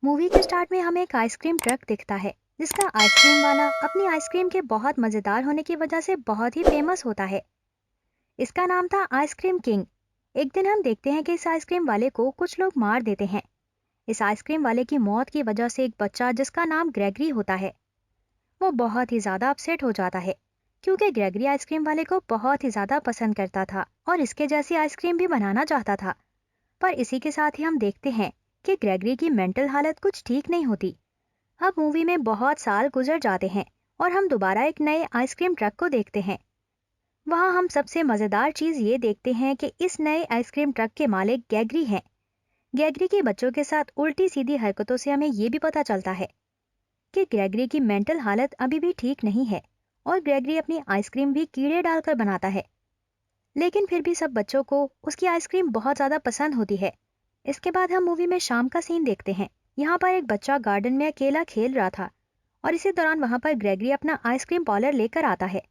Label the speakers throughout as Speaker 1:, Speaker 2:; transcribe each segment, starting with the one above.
Speaker 1: Movie के start में हमें एक आइसक्रीम ट्रक दिखता है जिसका आइसक्रीम वाला अपनी आइसक्रीम के बहुत मजेदार होने की वजह से बहुत ही फेमस होता है। इसका नाम था आइसक्रीम किंग। एक दिन हम देखते हैं कि इस आइसक्रीम वाले को कुछ लोग मार देते हैं। इस आइसक्रीम वाले की मौत की वजह से एक बच्चा जिसका नाम ग्रेगरी होता है वो बहुत ही ज्यादा अपसेट हो जाता है, क्योंकि ग्रेगरी आइसक्रीम वाले को बहुत ही ज्यादा पसंद करता था और इसके जैसी आइसक्रीम भी बनाना चाहता था। पर इसी के साथ ही हम देखते हैं कि ग्रेगरी की मेंटल हालत कुछ ठीक नहीं होती। अब मूवी में बहुत साल गुजर जाते हैं और हम दोबारा एक नए आइसक्रीम ट्रक को देखते हैं। वहाँ हम सबसे मजेदार चीज ये देखते हैं कि इस नए आइसक्रीम ट्रक के मालिक गैगरी हैं। गैगरी के बच्चों के साथ उल्टी सीधी हरकतों से हमें ये भी पता चलता है कि ग्रेगरी की मेंटल हालत अभी भी ठीक नहीं है और ग्रेगरी अपनी आइसक्रीम भी कीड़े डालकर बनाता है। लेकिन फिर भी सब बच्चों को उसकी आइसक्रीम बहुत ज्यादा पसंद होती है। इसके बाद हम मूवी में शाम का सीन देखते हैं। यहाँ पर एक बच्चा गार्डन में अकेला खेल रहा था और इसी दौरान वहां पर ग्रेगरी अपना आइसक्रीम पार्लर लेकर आता है।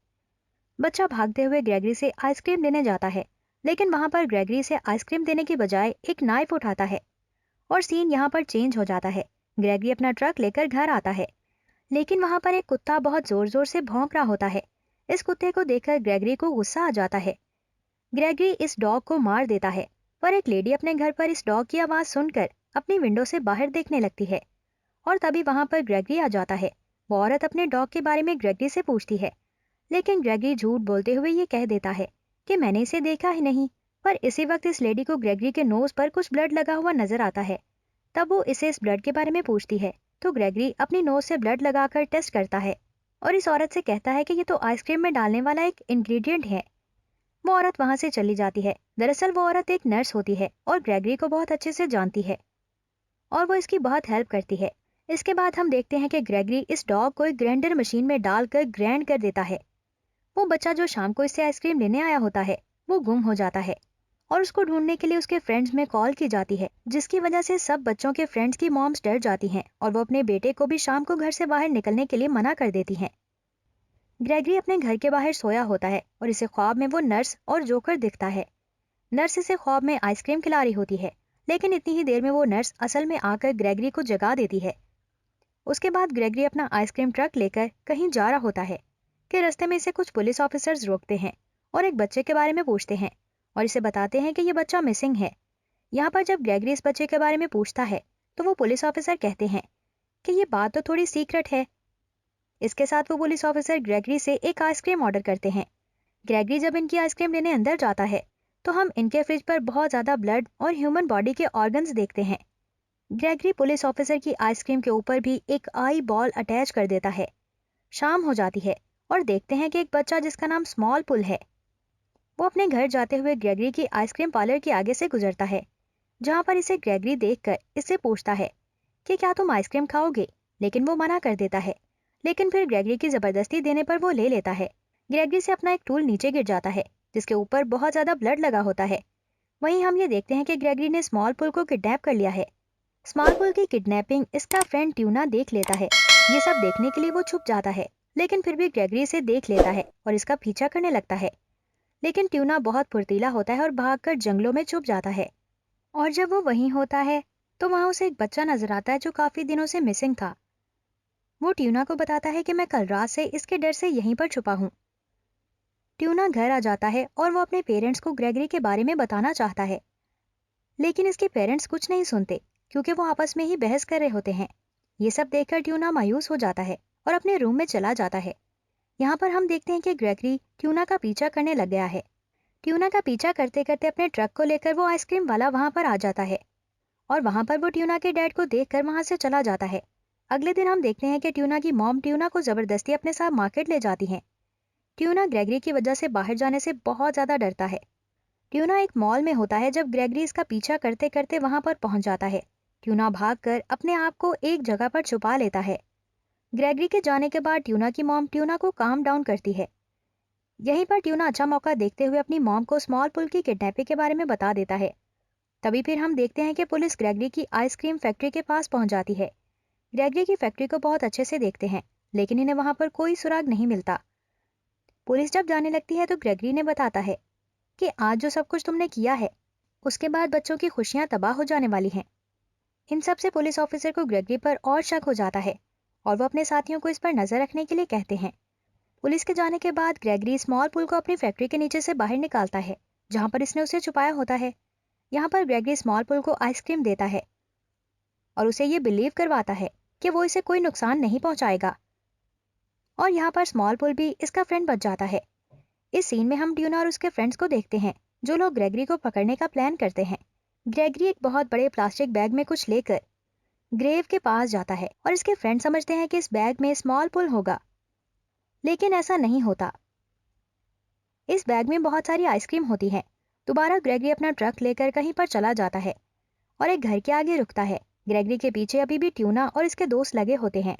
Speaker 1: बच्चा भागते हुए ग्रेगरी से आइसक्रीम लेने जाता है, लेकिन वहां पर ग्रेगरी से आइसक्रीम देने की बजाय एक नाइफ उठाता है और सीन यहाँ पर चेंज हो जाता है। ग्रेगरी अपना ट्रक लेकर घर आता है, लेकिन वहां पर एक कुत्ता बहुत जोर जोर से भौंक रहा होता है। इस कुत्ते को देखकर ग्रेगरी को गुस्सा आ जाता है। ग्रेगरी इस डॉग को मार देता है, पर एक लेडी अपने घर पर इस डॉग की आवाज सुनकर अपनी विंडो से बाहर देखने लगती है और तभी वहां पर ग्रेगरी आ जाता है। वो औरत अपने डॉग के बारे में ग्रेगरी से पूछती है, लेकिन ग्रेगरी झूठ बोलते हुए ये कह देता है कि मैंने इसे देखा ही नहीं। पर इसी वक्त इस लेडी को ग्रेगरी के नोज पर कुछ ब्लड लगा हुआ नजर आता है। तब वो इसे इस ब्लड के बारे में पूछती है, तो ग्रेगरी अपनी नोज से ब्लड लगाकर टेस्ट करता है और इस औरत से कहता है कि ये तो आइसक्रीम में डालने वाला एक इंग्रेडिएंट है। वो औरत वहां से चली जाती है। दरअसल वो औरत एक नर्स होती है और ग्रेगरी को बहुत अच्छे से जानती है और वो इसकी बहुत हेल्प करती है। इसके बाद हम देखते हैं कि ग्रेगरी इस डॉग को एक ग्राइंडर मशीन में डालकर ग्राइंड कर देता है। वो बच्चा जो शाम को इससे आइसक्रीम लेने आया होता है वो गुम हो जाता है और उसको ढूंढने के लिए उसके फ्रेंड्स में कॉल की जाती है, जिसकी वजह से सब बच्चों के फ्रेंड्स की मॉम्स डर जाती हैं और वो अपने बेटे को भी शाम को घर से बाहर निकलने के लिए मना कर देती हैं। ग्रेगरी अपने घर के बाहर सोया होता है और इसे ख्वाब में वो नर्स और जोकर दिखता है। नर्स इसे ख्वाब में आइसक्रीम खिला रही होती है, लेकिन इतनी ही देर में वो नर्स असल में आकर ग्रेगरी को जगा देती है। उसके बाद ग्रेगरी अपना आइसक्रीम ट्रक लेकर कहीं जा रहा होता है कि रास्ते में इसे कुछ पुलिस ऑफिसर्स रोकते हैं और एक बच्चे के बारे में पूछते हैं और इसे बताते हैं कि ये बच्चा मिसिंग है। यहाँ पर जब ग्रेगरी इस बच्चे के बारे में पूछता है तो वो पुलिस ऑफिसर कहते हैं कि ये बात तो थोड़ी सीक्रेट है। इसके साथ वो पुलिस ऑफिसर ग्रेगरी से एक आइसक्रीम ऑर्डर करते हैं। ग्रेगरी जब इनकी आइसक्रीम लेने अंदर जाता है तो हम इनके फ्रिज पर बहुत ज्यादा ब्लड और ह्यूमन बॉडी के ऑर्गन्स देखते हैं। ग्रेगरी पुलिस ऑफिसर की आइसक्रीम के ऊपर भी एक आई बॉल अटैच कर देता है। शाम हो जाती है और देखते हैं कि एक बच्चा जिसका नाम स्मॉल पुल है वो अपने घर जाते हुए ग्रेगरी की आइसक्रीम पार्लर के आगे से गुजरता है, जहां पर इसे ग्रेगरी देखकर इससे पूछता है कि क्या तुम आइसक्रीम खाओगे, लेकिन वो मना कर देता है। लेकिन फिर ग्रेगरी की जबरदस्ती देने पर वो ले लेता है। ग्रेगरी से अपना एक टूल नीचे गिर जाता है जिसके ऊपर बहुत ज्यादा ब्लड लगा होता है। वहीं हम ये देखते हैं कि ग्रेगरी ने स्मॉल पुल को किडनैप कर लिया है। स्मॉल पुल की किडनैपिंग इसका फ्रेंड ट्यूना देख लेता है। ये सब देखने के लिए वो छुप जाता है, लेकिन फिर भी ग्रेगरी इसे देख लेता है और इसका पीछा करने लगता है। लेकिन ट्यूना बहुत फुर्तीला होता है और भागकर जंगलों में छुप जाता है। और जब वो वहीं होता है तो वहां उसे एक बच्चा नजर आता है जो काफी दिनों से मिसिंग था। वो ट्यूना को बताता है कि मैं कल रात से इसके डर से यहीं पर छुपा हूँ। ट्यूना घर आ जाता है और वो अपने पेरेंट्स को ग्रेगरी के बारे में बताना चाहता है, लेकिन इसके पेरेंट्स कुछ नहीं सुनते क्योंकि वो आपस में ही बहस कर रहे होते हैं। ये सब देखकर ट्यूना मायूस हो जाता है और अपने रूम में चला जाता है। यहाँ पर हम देखते हैं कि ग्रेगरी ट्यूना का पीछा करने लग गया है। ट्यूना का पीछा करते करते अपने ट्रक को लेकर वो आइसक्रीम वाला वहां पर आ जाता है और वहां पर वो ट्यूना के डैड को देखकर वहां से चला जाता है। अगले दिन हम देखते हैं कि ट्यूना की मॉम ट्यूना को जबरदस्ती अपने साथ मार्केट ले जाती हैं। ट्यूना ग्रेगरी की वजह से बाहर जाने से बहुत ज्यादा डरता है। ट्यूना एक मॉल में होता है जब ग्रेगरी इसका पीछा करते करते वहां पर पहुंच जाता है। ट्यूना भागकर अपने आप को एक जगह पर छुपा लेता है। ग्रेगरी के जाने के बाद ट्यूना की मॉम ट्यूना को काम डाउन करती है। यहीं पर ट्यूना अच्छा मौका देखते हुए अपनी मॉम को स्मॉल पुल की किडनैपिंग के बारे में बता देता है। तभी फिर हम देखते हैं कि पुलिस ग्रेगरी की आइसक्रीम फैक्ट्री के पास पहुंच जाती है। ग्रेगरी की फैक्ट्री को बहुत अच्छे से देखते हैं, लेकिन इन्हें वहां पर कोई सुराग नहीं मिलता। पुलिस जब जाने लगती है तो ग्रेगरी ने बताता है कि आज जो सब कुछ तुमने किया है उसके बाद बच्चों की खुशियां तबाह हो जाने वाली हैं। इन सब से पुलिस ऑफिसर को ग्रेगरी पर और शक हो जाता है और वो अपने साथियों को इस पर नजर रखने के लिए कहते हैं। पुलिस के जाने के बाद ग्रेगरी स्मॉल पुल को अपनी फैक्ट्री के नीचे से बाहर निकालता है जहां पर इसने उसे छुपाया होता है। यहाँ पर ग्रेगरी स्मॉल पुल को आइसक्रीम देता है और उसे ये बिलीव करवाता है कि वो इसे कोई नुकसान नहीं पहुंचाएगा और यहाँ पर स्मॉल पुल भी इसका फ्रेंड बच जाता है। इस सीन में हम ट्यूना और उसके फ्रेंड्स को देखते हैं जो लोग ग्रेगरी को पकड़ने का प्लान करते हैं। ग्रेगरी एक बहुत बड़े प्लास्टिक बैग में कुछ लेकर ग्रेव के पास जाता है और इसके फ्रेंड समझते हैं कि इस बैग में स्मॉल पुल होगा, लेकिन ऐसा नहीं होता। इस बैग में बहुत सारी आइसक्रीम होती है। दोबारा ग्रेगरी अपना ट्रक लेकर कहीं पर चला जाता है और एक घर के आगे रुकता है। ग्रेगरी के पीछे अभी भी ट्यूना और इसके दोस्त लगे होते हैं,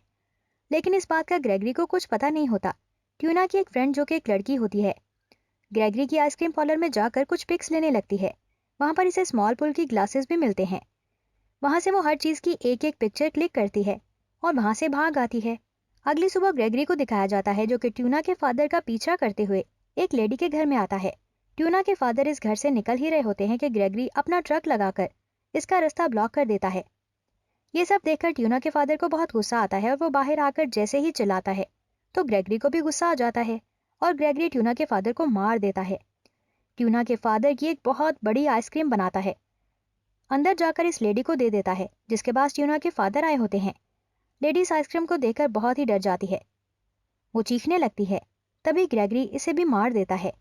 Speaker 1: लेकिन इस बात का ग्रेगरी को कुछ पता नहीं होता। ट्यूना की एक फ्रेंड जो कि एक लड़की होती है, ग्रेगरी की आइसक्रीम पार्लर में जाकर कुछ पिक्स लेने लगती है। वहां पर इसे स्मॉल पुल की ग्लासेस भी मिलते हैं। वहां से वो हर चीज की एक एक पिक्चर क्लिक करती है और वहां से भाग आती है। अगली सुबह ग्रेगरी को दिखाया जाता है जो कि ट्यूना के फादर का पीछा करते हुए एक लेडी के घर में आता है। ट्यूना के फादर इस घर से निकल ही रहे होते हैं कि ग्रेगरी अपना ट्रक लगाकर इसका रास्ता ब्लॉक कर देता है। ये सब देखकर ट्यूना के फादर को बहुत गुस्सा आता है और वो बाहर आकर जैसे ही चिल्लाता है तो ग्रेगरी को भी गुस्सा आ जाता है और ग्रेगरी ट्यूना के फादर को मार देता है। ट्यूना के फादर की एक बहुत बड़ी आइसक्रीम बनाता है, अंदर जाकर इस लेडी को दे देता है जिसके पास ट्यूना के फादर आए होते हैं। लेडी इस आइसक्रीम को देखकर बहुत ही डर जाती है, वो चीखने लगती है। तभी ग्रेगरी इसे भी मार देता है।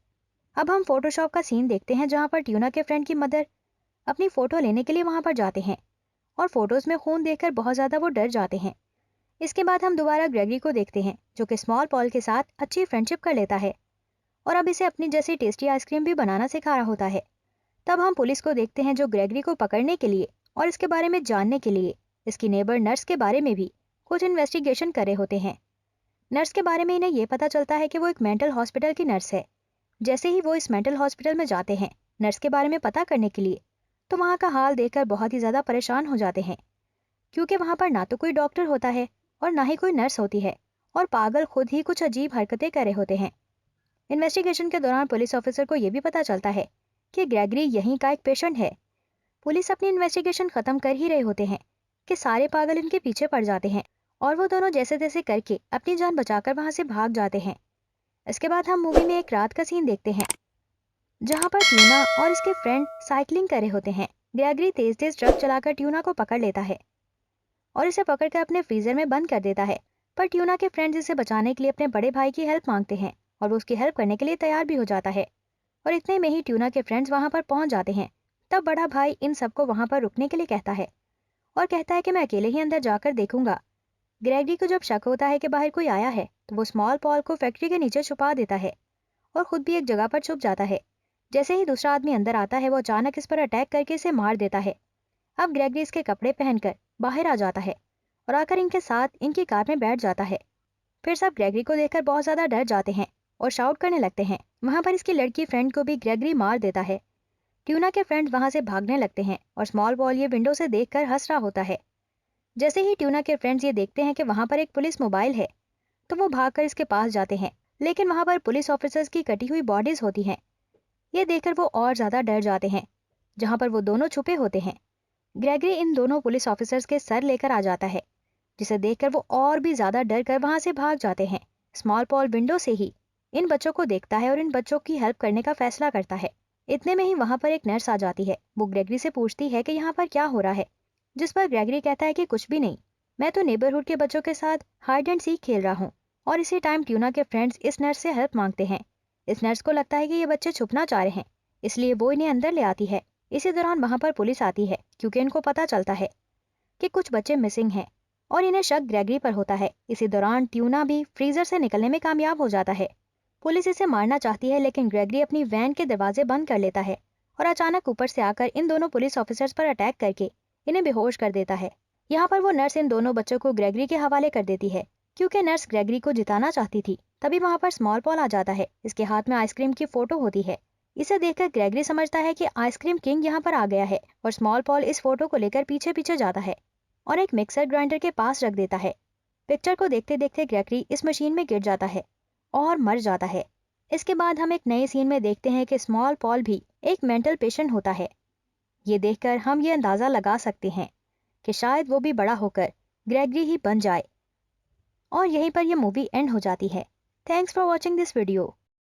Speaker 1: अब हम फोटोशॉप का सीन देखते हैं जहां पर ट्यूना के फ्रेंड की मदर अपनी फोटो लेने के लिए वहां पर जाते हैं और फोटोज में खून देखकर बहुत ज्यादा वो डर जाते हैं। इसके बाद हम दोबारा ग्रेगरी को देखते हैं जो कि स्मॉल पॉल के साथ अच्छी फ्रेंडशिप कर लेता है और अब इसे अपनी जैसी टेस्टी आइसक्रीम भी बनाना सिखा रहा होता है। तब हम पुलिस को देखते हैं जो ग्रेगरी को पकड़ने के लिए और इसके बारे में जानने के लिए इसकी नेबर नर्स के बारे में भी कुछ इन्वेस्टिगेशन कर रहे होते हैं। नर्स के बारे में इन्हें यह पता चलता है कि वो एक मेंटल हॉस्पिटल की नर्स है। जैसे ही वो इस मेंटल हॉस्पिटल में जाते हैं नर्स के बारे में पता करने के लिए, तो वहाँ का हाल देखकर बहुत ही ज़्यादा परेशान हो जाते हैं क्योंकि वहाँ पर ना तो कोई डॉक्टर होता है और ना ही कोई नर्स होती है और पागल खुद ही कुछ अजीब हरकतें कर रहे होते हैं। इन्वेस्टिगेशन के दौरान पुलिस ऑफिसर को यह भी पता चलता है कि ग्रेगरी यहीं का एक पेशेंट है। पुलिस अपनी इन्वेस्टिगेशन खत्म कर ही रहे होते हैं कि सारे पागल इनके पीछे पड़ जाते हैं और वो दोनों जैसे तैसे करके अपनी जान बचाकर वहां से भाग जाते हैं। इसके बाद हम मूवी में एक रात का सीन देखते हैं जहां पर ट्यूना और इसके फ्रेंड साइकिलिंग कर रहे होते हैं। ग्रेगरी तेज तेज ट्रक चलाकर ट्यूना को पकड़ लेता है और इसे पकड़कर अपने फ्रीजर में बंद कर देता है, पर ट्यूना के फ्रेंड्स इसे बचाने के लिए अपने बड़े भाई की हेल्प मांगते हैं और वो उसकी हेल्प करने के लिए तैयार भी हो जाता है और इतने में ही ट्यूना के फ्रेंड्स वहां पर पहुंच जाते हैं। तब बड़ा भाई इन सबको वहां पर रुकने के लिए कहता है और कहता है कि मैं अकेले ही अंदर जाकर देखूंगा। ग्रेगरी को जब शक होता है कि बाहर कोई आया है तो वो स्मॉल पॉल को फैक्ट्री के नीचे छुपा देता है और खुद भी एक जगह पर छुप जाता है। जैसे ही दूसरा आदमी अंदर आता है वो अचानक इस पर अटैक करके इसे मार देता है। अब ग्रेगरी इसके कपड़े पहनकर बाहर आ जाता है और आकर इनके साथ इनकी कार में बैठ जाता है। फिर सब ग्रेगरी को देखकर बहुत ज्यादा डर जाते हैं और शाउट करने लगते हैं। वहां पर इसकी लड़की फ्रेंड को भी ग्रेगरी मार देता है। ट्यूना के फ्रेंड्स वहां से भागने लगते हैं और स्मॉल पॉल ये विंडो से देखकर हंस रहा होता है। जैसे ही ट्यूना के फ्रेंड्स ये देखते हैं कि वहां पर एक पुलिस मोबाइल है तो वो भागकर इसके पास जाते हैं, लेकिन वहां पर पुलिस ऑफिसर्स की कटी हुई बॉडीज होती हैं। ये देखकर वो और ज्यादा डर जाते हैं जहां पर वो दोनों छुपे होते हैं। ग्रेगरी इन दोनों पुलिस ऑफिसर्स के सर लेकर आ जाता है जिसे देखकर वो और भी ज्यादा डर कर वहां से भाग जाते हैं। स्मॉल पॉल विंडो से ही इन बच्चों को देखता है और इन बच्चों की हेल्प करने का फैसला करता है। इतने में ही वहां पर एक नर्स आ जाती है। वो ग्रेगरी से पूछती है कि यहाँ पर क्या हो रहा है, जिस पर ग्रेगरी कहता है कि कुछ भी नहीं, मैं तो नेबरहुड के बच्चों के साथ हाइड एंड सीक खेल रहा हूँ। और इसी टाइम ट्यूना के फ्रेंड्स इस नर्स से हेल्प मांगते हैं। इस नर्स को लगता है कि ये बच्चे छुपना चाह रहे हैं, इसलिए वो इन्हें अंदर ले आती है। इसी दौरान वहां पर पुलिस आती है क्योंकि इनको पता चलता है कि कुछ बच्चे मिसिंग हैं और इन्हें शक ग्रेगरी पर होता है। इसी दौरान ट्यूना भी फ्रीजर से निकलने में कामयाब हो जाता है। पुलिस इसे मारना चाहती है लेकिन ग्रेगरी अपनी वैन के दरवाजे बंद कर लेता है और अचानक ऊपर से आकर इन दोनों पुलिस ऑफिसर्स पर अटैक करके इन्हें बेहोश कर देता है। यहाँ पर वो नर्स इन दोनों बच्चों को ग्रेगरी के हवाले कर देती है क्योंकि नर्स ग्रेगरी को जिताना चाहती थी। तभी वहां पर स्मॉल पॉल आ जाता है। इसके हाथ में आइसक्रीम की फोटो होती है। इसे देखकर ग्रेगरी समझता है कि आइसक्रीम किंग यहाँ पर आ गया है और स्मॉल पॉल इस फोटो को लेकर पीछे पीछे जाता है और एक मिक्सर ग्राइंडर के पास रख देता है। पिक्चर को देखते देखते ग्रेगरी इस मशीन में गिर जाता है और मर जाता है। इसके बाद हम एक नए सीन में देखते हैं कि स्मॉल पॉल भी एक मेंटल पेशेंट होता है। ये देखकर हम ये अंदाजा लगा सकते हैं कि शायद वो भी बड़ा होकर ग्रेगरी ही बन जाए। और यहीं पर यह मूवी एंड हो जाती है। Thanks for watching this video.